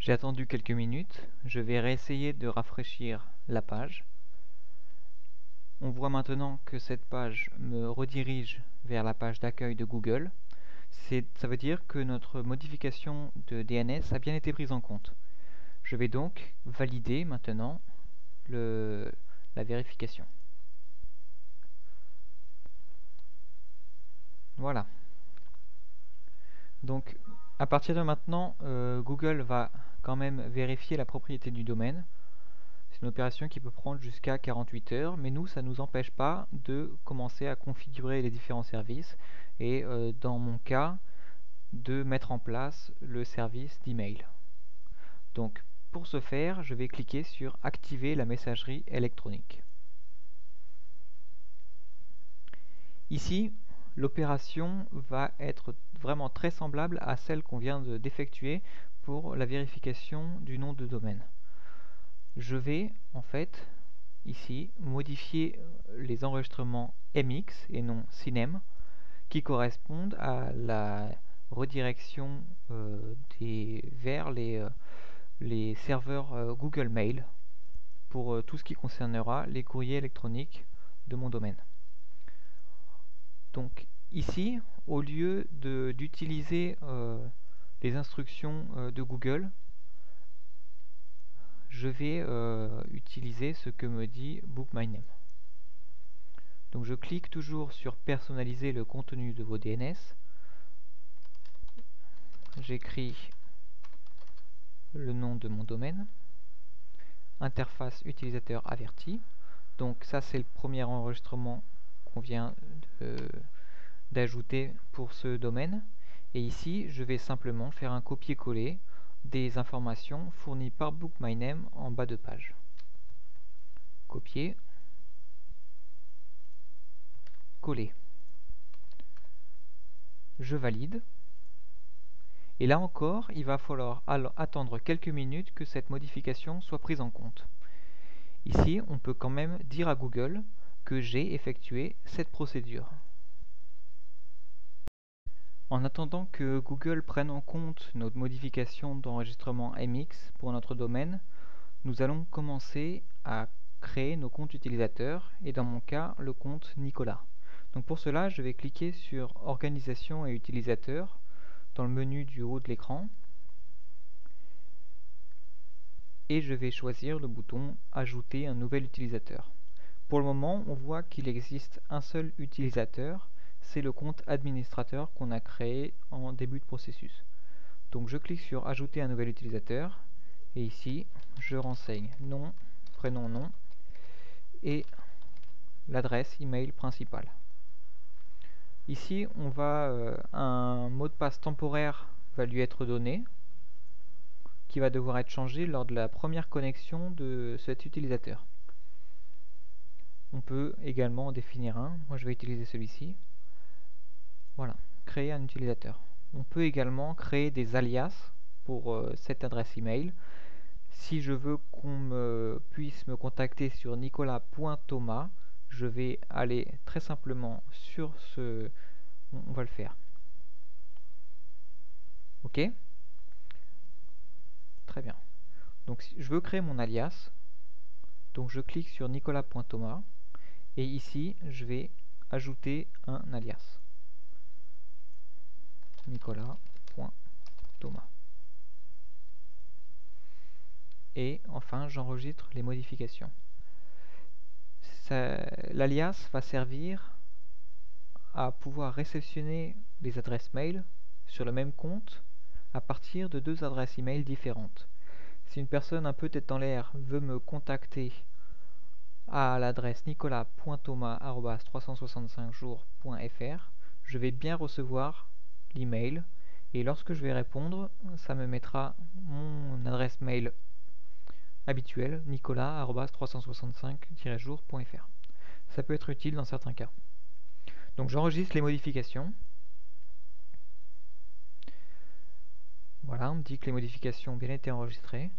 J'ai attendu quelques minutes, je vais réessayer de rafraîchir la page. On voit maintenant que cette page me redirige vers la page d'accueil de Google. Ça veut dire que notre modification de DNS a bien été prise en compte. Je vais donc valider maintenant la vérification. Voilà. Donc à partir de maintenant, Google va quand même vérifier la propriété du domaine. C'est une opération qui peut prendre jusqu'à 48 heures, mais nous, ça ne nous empêche pas de commencer à configurer les différents services et dans mon cas, de mettre en place le service d'email. Donc pour ce faire, je vais cliquer sur activer la messagerie électronique. Ici, l'opération va être vraiment très semblable à celle qu'on vient d'effectuer pour la vérification du nom de domaine. Je vais en fait ici modifier les enregistrements MX et non Cinem qui correspondent à la redirection vers les serveurs Google Mail pour tout ce qui concernera les courriers électroniques de mon domaine. Donc ici, au lieu d'utiliser les instructions de Google, je vais utiliser ce que me dit BookMyName. Donc je clique toujours sur personnaliser le contenu de vos DNS. J'écris le nom de mon domaine. Interface utilisateur averti. Donc ça c'est le premier enregistrement qu'on vient d'ajouter pour ce domaine. Et ici je vais simplement faire un copier-coller des informations fournies par BookMyName en bas de page. Copier, coller. Je valide. Et là encore, il va falloir attendre quelques minutes que cette modification soit prise en compte. Ici, on peut quand même dire à Google que j'ai effectué cette procédure. En attendant que Google prenne en compte notre modification d'enregistrement MX pour notre domaine, nous allons commencer à créer nos comptes utilisateurs et dans mon cas, le compte Nicolas. Donc pour cela, je vais cliquer sur Organisation et utilisateurs dans le menu du haut de l'écran et je vais choisir le bouton Ajouter un nouvel utilisateur. Pour le moment, on voit qu'il existe un seul utilisateur, c'est le compte administrateur qu'on a créé en début de processus. Donc je clique sur Ajouter un nouvel utilisateur et ici je renseigne nom, prénom, nom et l'adresse email principale. Ici, un mot de passe temporaire va lui être donné, qui va devoir être changé lors de la première connexion de cet utilisateur. On peut également en définir un. Moi, je vais utiliser celui-ci. Voilà, créer un utilisateur. On peut également créer des alias pour cette adresse email. Si je veux qu'on puisse me contacter sur nicolas.thomas, je vais aller très simplement sur ce... On va le faire. Ok? Très bien. Donc si je veux créer mon alias, donc je clique sur nicolas.thomas et ici je vais ajouter un alias. Nicolas.thomas. Et enfin j'enregistre les modifications. L'alias va servir à pouvoir réceptionner les adresses mail sur le même compte à partir de deux adresses email différentes. Si une personne un peu tête dans l'air veut me contacter à l'adresse nicolas.thomas@365jours.fr, je vais bien recevoir l'email et lorsque je vais répondre, ça me mettra mon adresse mail habituelle nicolas@365-jours.fr. Ça peut être utile dans certains cas. Donc j'enregistre les modifications. Voilà, on me dit que les modifications ont bien été enregistrées.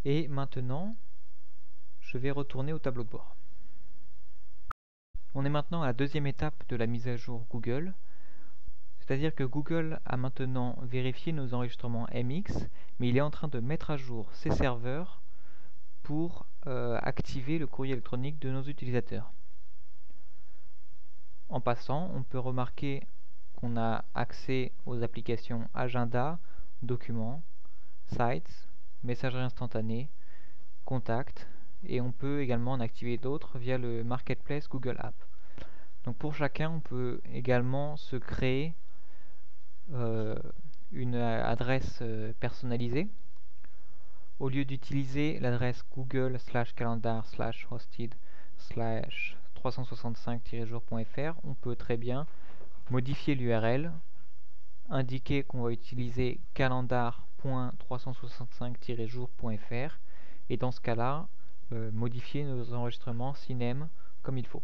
Et maintenant, je vais retourner au tableau de bord. On est maintenant à la deuxième étape de la mise à jour Google. C'est-à-dire que Google a maintenant vérifié nos enregistrements MX, mais il est en train de mettre à jour ses serveurs pour activer le courrier électronique de nos utilisateurs. En passant, on peut remarquer qu'on a accès aux applications Agenda, Documents, Sites, Messagerie instantanée, Contacts, et on peut également en activer d'autres via le Marketplace Google Apps. Donc pour chacun, on peut également se créer une adresse personnalisée. Au lieu d'utiliser l'adresse google/calendar/hosted/365-jour.fr, on peut très bien modifier l'URL, indiquer qu'on va utiliser calendar.365-jour.fr et dans ce cas-là, modifier nos enregistrements Cinem comme il faut.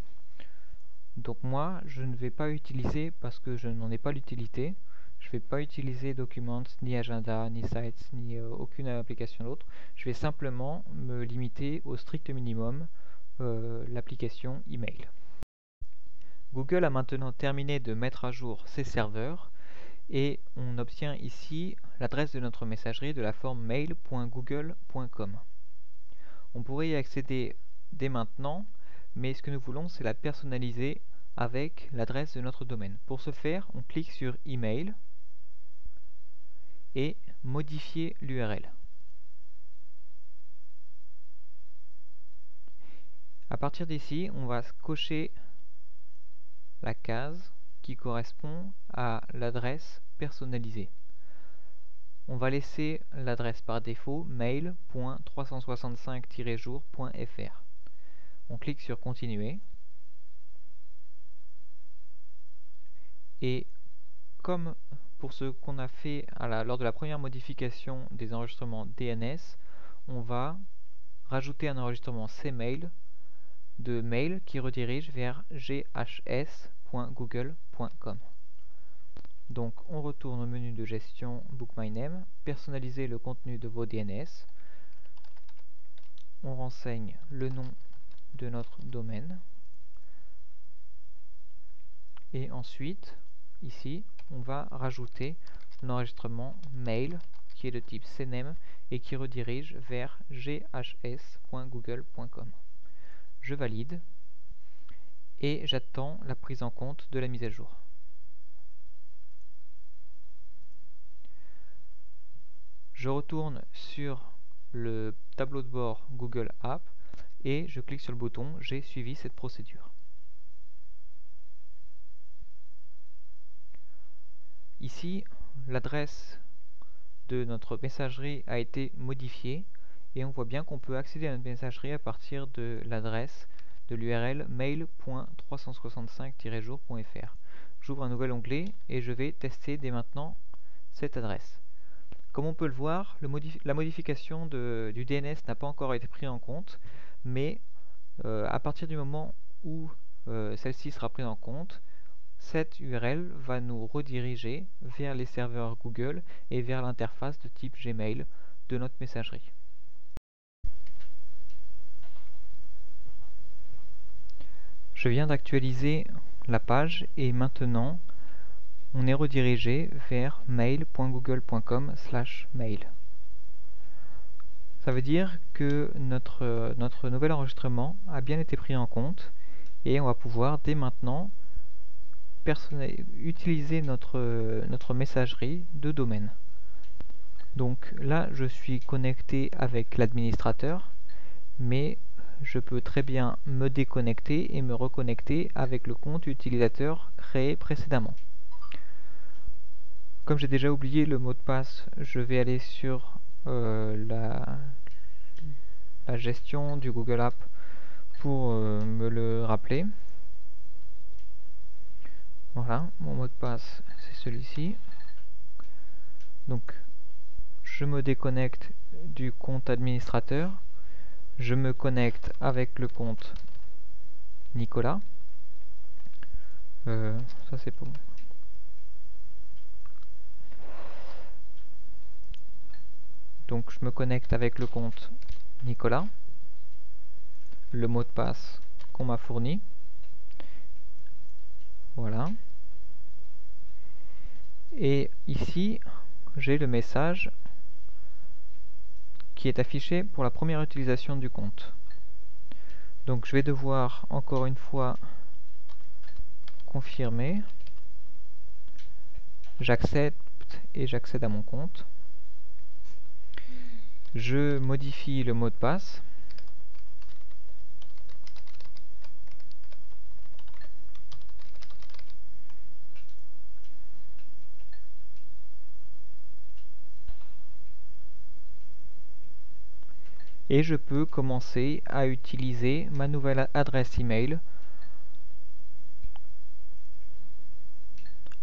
Donc moi, je ne vais pas utiliser, parce que je n'en ai pas l'utilité, je ne vais pas utiliser Documents, ni Agenda, ni Sites, ni aucune application d'autre. Je vais simplement me limiter au strict minimum, l'application email. Google a maintenant terminé de mettre à jour ses serveurs et on obtient ici l'adresse de notre messagerie de la forme mail.google.com. On pourrait y accéder dès maintenant, mais ce que nous voulons, c'est la personnaliser avec l'adresse de notre domaine. Pour ce faire, on clique sur Email et modifier l'URL. À partir d'ici, on va cocher la case qui correspond à l'adresse personnalisée. On va laisser l'adresse par défaut mail.365-jour.fr. On clique sur Continuer. Et comme pour ce qu'on a fait lors de la première modification des enregistrements DNS, on va rajouter un enregistrement cmail de mail qui redirige vers ghs.google.com. Donc on retourne au menu de gestion Book My Name, personnaliser le contenu de vos DNS, on renseigne le nom de notre domaine et ensuite ici on va rajouter l'enregistrement mail qui est de type cname et qui redirige vers ghs.google.com. Je valide et j'attends la prise en compte de la mise à jour. Je retourne sur le tableau de bord Google Apps et je clique sur le bouton « J'ai suivi cette procédure ». Ici, l'adresse de notre messagerie a été modifiée et on voit bien qu'on peut accéder à notre messagerie à partir de l'adresse de l'URL mail.365-jour.fr. J'ouvre un nouvel onglet et je vais tester dès maintenant cette adresse. Comme on peut le voir, la modification du DNS n'a pas encore été prise en compte, mais à partir du moment où celle-ci sera prise en compte, cette URL va nous rediriger vers les serveurs Google et vers l'interface de type Gmail de notre messagerie. Je viens d'actualiser la page et maintenant on est redirigé vers mail.google.com/mail. Ça veut dire que notre nouvel enregistrement a bien été pris en compte et on va pouvoir dès maintenant utiliser notre messagerie de domaine. Donc là, je suis connecté avec l'administrateur, mais je peux très bien me déconnecter et me reconnecter avec le compte utilisateur créé précédemment. Comme j'ai déjà oublié le mot de passe, je vais aller sur la gestion du Google Apps pour me le rappeler. Voilà, mon mot de passe c'est celui-ci. Donc je me déconnecte du compte administrateur, je me connecte avec le compte Nicolas. Ça c'est bon. Donc je me connecte avec le compte Nicolas, le mot de passe qu'on m'a fourni. Voilà. Et ici, j'ai le message qui est affiché pour la première utilisation du compte. Donc je vais devoir encore une fois confirmer. J'accepte et j'accède à mon compte. Je modifie le mot de passe. Et je peux commencer à utiliser ma nouvelle adresse email,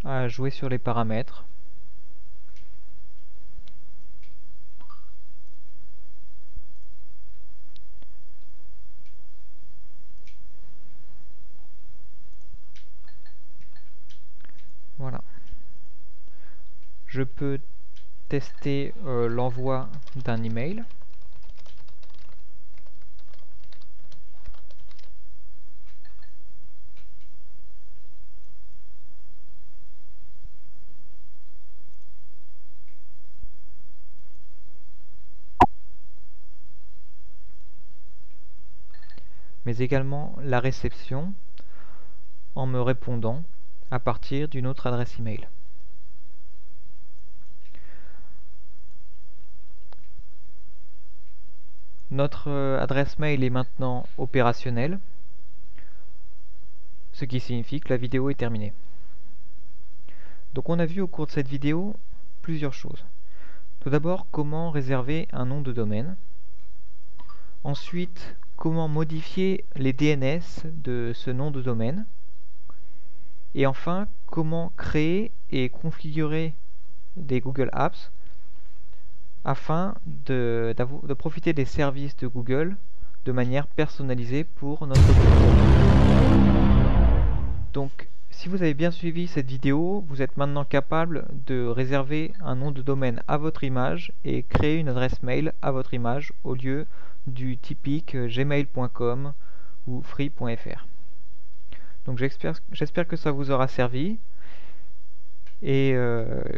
à jouer sur les paramètres. Voilà. Je peux tester l'envoi d'un email. Mais également la réception en me répondant à partir d'une autre adresse email. Notre adresse mail est maintenant opérationnelle, ce qui signifie que la vidéo est terminée. Donc on a vu au cours de cette vidéo plusieurs choses. Tout d'abord, comment réserver un nom de domaine. Ensuite, comment modifier les DNS de ce nom de domaine. Et enfin, comment créer et configurer des Google Apps afin de profiter des services de Google de manière personnalisée pour notre compte. Donc, si vous avez bien suivi cette vidéo, vous êtes maintenant capable de réserver un nom de domaine à votre image et créer une adresse mail à votre image au lieu du typique gmail.com ou free.fr. Donc j'espère que ça vous aura servi. Et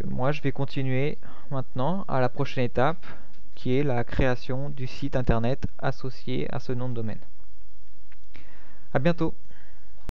moi je vais continuer maintenant à la prochaine étape qui est la création du site internet associé à ce nom de domaine. À bientôt!